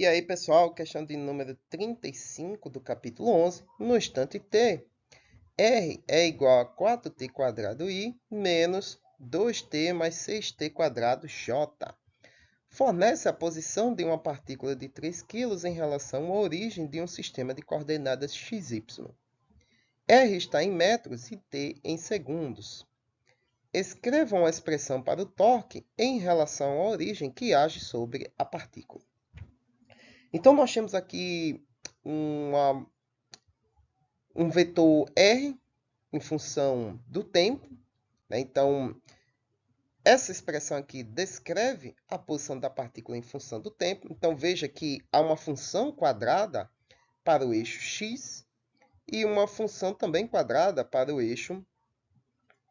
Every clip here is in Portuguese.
E aí, pessoal, questão de número 35 do capítulo 11, no instante t, r é igual a 4t quadrado i menos 2t mais 6t quadrado j. Fornece a posição de uma partícula de 3 kg em relação à origem de um sistema de coordenadas xy. R está em metros e t em segundos. Escrevam a expressão para o torque em relação à origem que age sobre a partícula. Então, nós temos aqui um vetor R em função do tempo, né? Então, essa expressão aqui descreve a posição da partícula em função do tempo. Então, veja que há uma função quadrada para o eixo x e uma função também quadrada para o eixo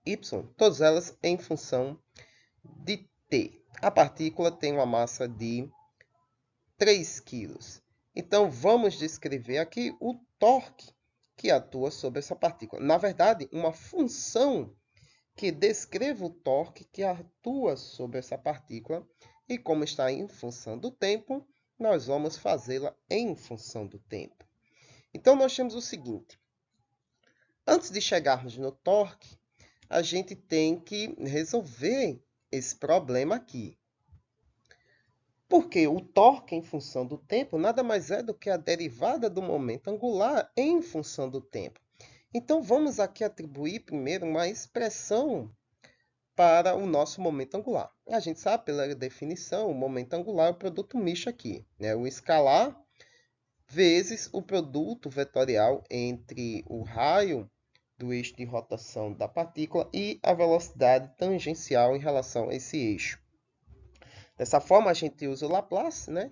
y, todas elas em função de t. A partícula tem uma massa de 3 kg. Então, vamos descrever aqui o torque que atua sobre essa partícula. Na verdade, uma função que descreva o torque que atua sobre essa partícula. E como está em função do tempo, nós vamos fazê-la em função do tempo. Então, nós temos o seguinte. Antes de chegarmos no torque, a gente tem que resolver esse problema aqui. Porque o torque em função do tempo nada mais é do que a derivada do momento angular em função do tempo. Então, vamos aqui atribuir primeiro uma expressão para o nosso momento angular. A gente sabe, pela definição, o momento angular é o produto misto aqui, né? O escalar vezes o produto vetorial entre o raio do eixo de rotação da partícula e a velocidade tangencial em relação a esse eixo. Dessa forma, a gente usa o Laplace, né?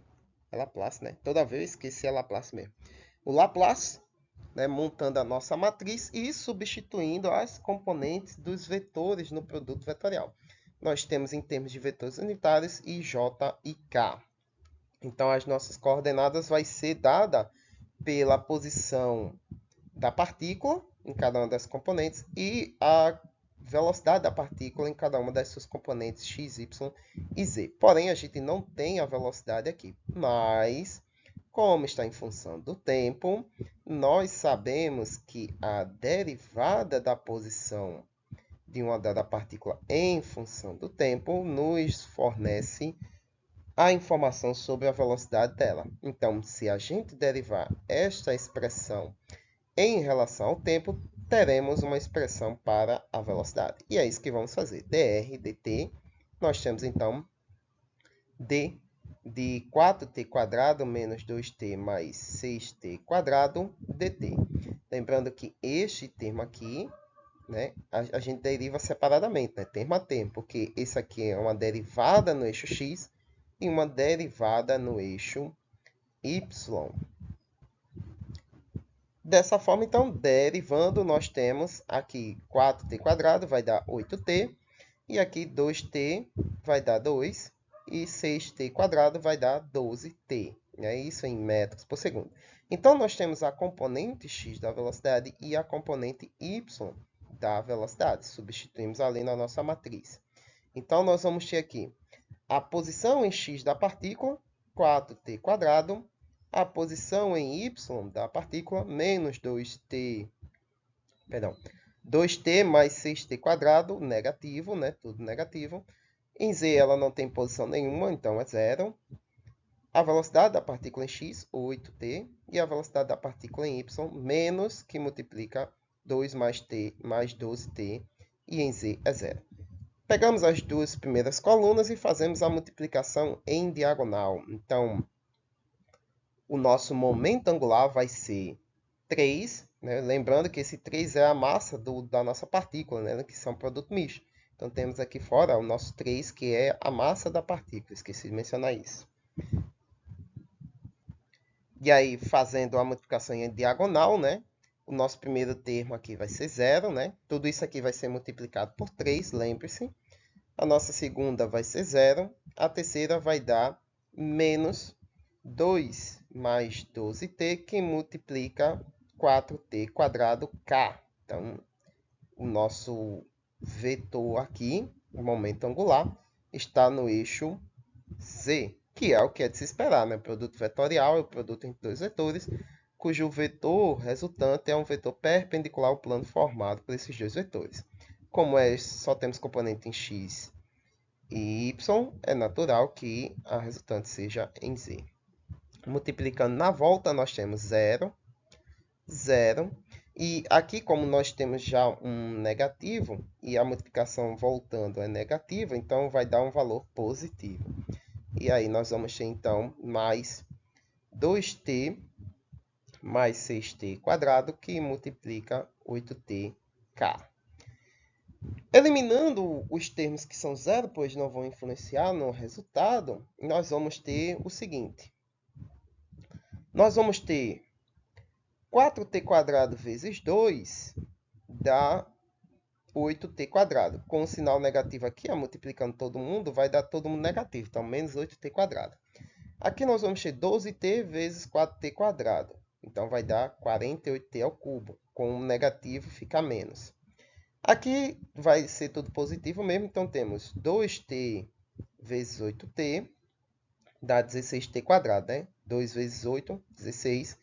É Laplace, né? Toda vez eu esqueci a Laplace mesmo. O Laplace, né? Montando a nossa matriz e substituindo as componentes dos vetores no produto vetorial. Nós temos em termos de vetores unitários I, J e K. Então, as nossas coordenadas vai ser dada pela posição da partícula em cada uma das componentes e a velocidade da partícula em cada uma das suas componentes x, y e z. Porém, a gente não tem a velocidade aqui, mas, como está em função do tempo, nós sabemos que a derivada da posição de uma dada partícula em função do tempo nos fornece a informação sobre a velocidade dela. Então, se a gente derivar esta expressão em relação ao tempo, teremos uma expressão para a velocidade. E é isso que vamos fazer. dr dt, nós temos então d de 4t quadrado menos 2t mais 6t quadrado dt. Lembrando que este termo aqui, né, a gente deriva separadamente, né, termo a termo, porque esse aqui é uma derivada no eixo x e uma derivada no eixo y. Dessa forma, então, derivando, nós temos aqui 4t quadrado vai dar 8t, e aqui 2t vai dar 2, e 6t quadrado vai dar 12t. É isso em metros por segundo. Então, nós temos a componente x da velocidade e a componente y da velocidade. Substituímos ali na nossa matriz. Então, nós vamos ter aqui a posição em x da partícula, 4t quadrado, a posição em y da partícula, menos 2t mais 6t quadrado, negativo, né? Tudo negativo. Em z ela não tem posição nenhuma, então é zero. A velocidade da partícula em x, 8t. E a velocidade da partícula em y, menos, que multiplica 2 mais t mais 12t. E em z é zero. Pegamos as duas primeiras colunas e fazemos a multiplicação em diagonal. Então, o nosso momento angular vai ser 3, né? Lembrando que esse 3 é a massa da nossa partícula, né? Que são produto misto. Então, temos aqui fora o nosso 3, que é a massa da partícula. Esqueci de mencionar isso. E aí, fazendo a multiplicação em diagonal, né? O nosso primeiro termo aqui vai ser 0, né? Tudo isso aqui vai ser multiplicado por 3, lembre-se. A nossa segunda vai ser 0. A terceira vai dar menos 2 mais 12t, que multiplica 4t quadrado k. Então, o nosso vetor aqui, o momento angular, está no eixo z. que é o que é de se esperar, né? O produto vetorial é o produto entre dois vetores, cujo vetor resultante é um vetor perpendicular ao plano formado por esses dois vetores. Como só temos componente em x e y, é natural que a resultante seja em z. Multiplicando na volta, nós temos 0, 0. E aqui, como nós temos já um negativo, e a multiplicação voltando é negativa, então vai dar um valor positivo. E aí nós vamos ter, então, mais 2t mais 6t quadrado, que multiplica 8tk. Eliminando os termos que são zero, pois não vão influenciar no resultado, nós vamos ter o seguinte. Nós vamos ter 4t quadrado vezes 2 dá 8t quadrado. Com o sinal negativo aqui, multiplicando todo mundo, vai dar todo mundo negativo. Então, menos 8t quadrado. Aqui nós vamos ter 12t vezes 4t quadrado. Então, vai dar 48t ao cubo. Com o negativo, fica menos. Aqui vai ser tudo positivo mesmo. Então, temos 2t vezes 8t dá 16t quadrado, né? 2 vezes 8, 16.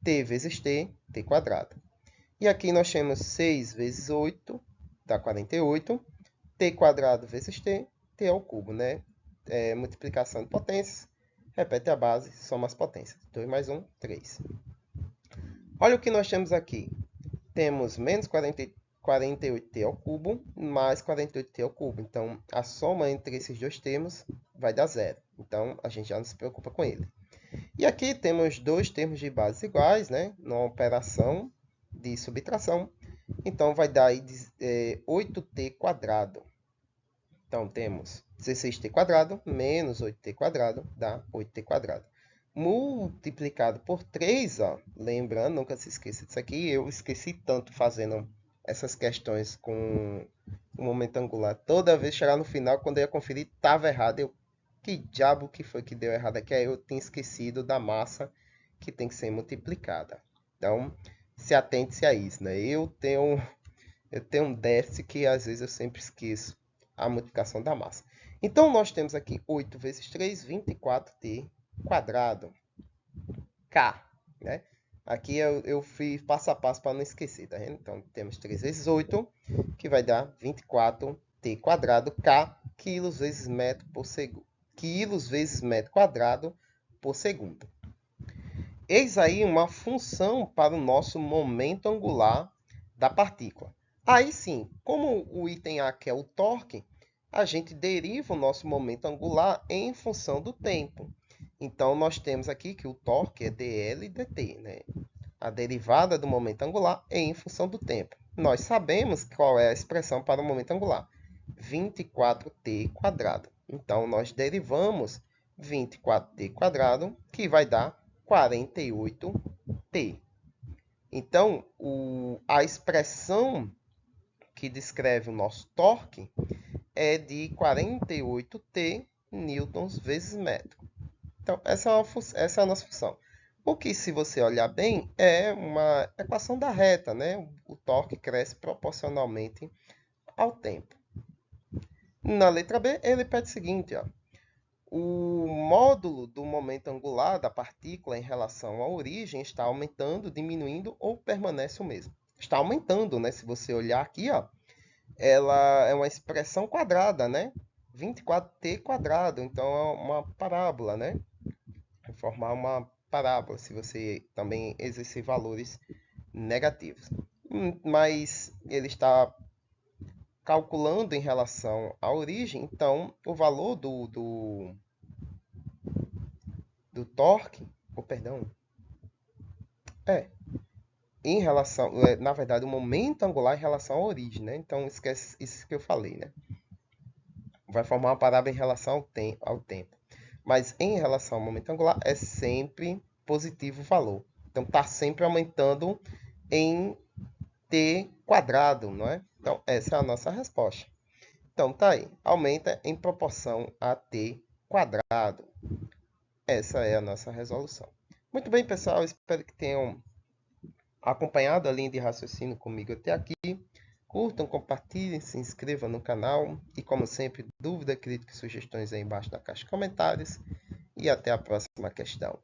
T vezes t, t quadrado. E aqui nós temos 6 vezes 8, dá 48. T quadrado vezes t, t ao cubo, né? Multiplicação de potências. Repete a base, soma as potências. 2 mais 1, 3. Olha o que nós temos aqui. Temos menos 48t ao cubo, mais 48t ao cubo. Então, a soma entre esses dois termos vai dar zero. Então, a gente já não se preocupa com ele. E aqui temos dois termos de bases iguais, né? Numa operação de subtração. Então, vai dar aí 8t quadrado. Então, temos 16t quadrado menos 8t quadrado dá 8t quadrado. Multiplicado por 3, ó, lembrando, nunca se esqueça disso aqui, eu esqueci tanto fazendo essas questões com o momento angular. Toda vez chegar no final, quando eu ia conferir, estava errado. Que diabo que foi que deu errado aqui? Aí eu tinha esquecido da massa que tem que ser multiplicada. Então, se atente-se a isso, né? Eu tenho um déficit que às vezes eu sempre esqueço a multiplicação da massa. Então, nós temos aqui 8 vezes 3, 24t quadrado, k, né? Aqui eu fiz passo a passo para não esquecer, tá vendo? Então, temos 3 vezes 8, que vai dar 24t quadrado, k, quilos vezes metro por segundo. Quilos vezes metro quadrado por segundo. Eis aí uma função para o nosso momento angular da partícula. Aí sim, como o item A que é o torque, a gente deriva o nosso momento angular em função do tempo. Então, nós temos aqui que o torque é dl dt, né? A derivada do momento angular é em função do tempo. Nós sabemos qual é a expressão para o momento angular. 24t quadrado. Então, nós derivamos 24t quadrado, que vai dar 48t. Então, a expressão que descreve o nosso torque é de 48t newtons vezes metro. Então, essa é a nossa função. O que, se você olhar bem, é uma equação da reta, né? O torque cresce proporcionalmente ao tempo. Na letra B, ele pede o seguinte, ó. O módulo do momento angular da partícula em relação à origem está aumentando, diminuindo ou permanece o mesmo? Está aumentando, né? Se você olhar aqui, ó, ela é uma expressão quadrada, né? 24t quadrado, então é uma parábola, né? Vai formar uma parábola se você também exercer valores negativos. Mas ele está calculando em relação à origem, então o valor do torque, em relação, na verdade, o momento angular em relação à origem, né? Então, esquece isso que eu falei, né? Vai formar uma parábola em relação ao tempo. Mas em relação ao momento angular, é sempre positivo o valor. Então, está sempre aumentando em t quadrado, não é? Então, essa é a nossa resposta. Então, tá aí. Aumenta em proporção a t quadrado. Essa é a nossa resolução. Muito bem, pessoal. Espero que tenham acompanhado a linha de raciocínio comigo até aqui. Curtam, compartilhem, se inscrevam no canal. E, como sempre, dúvida, crítica e sugestões aí embaixo na caixa de comentários. e até a próxima questão.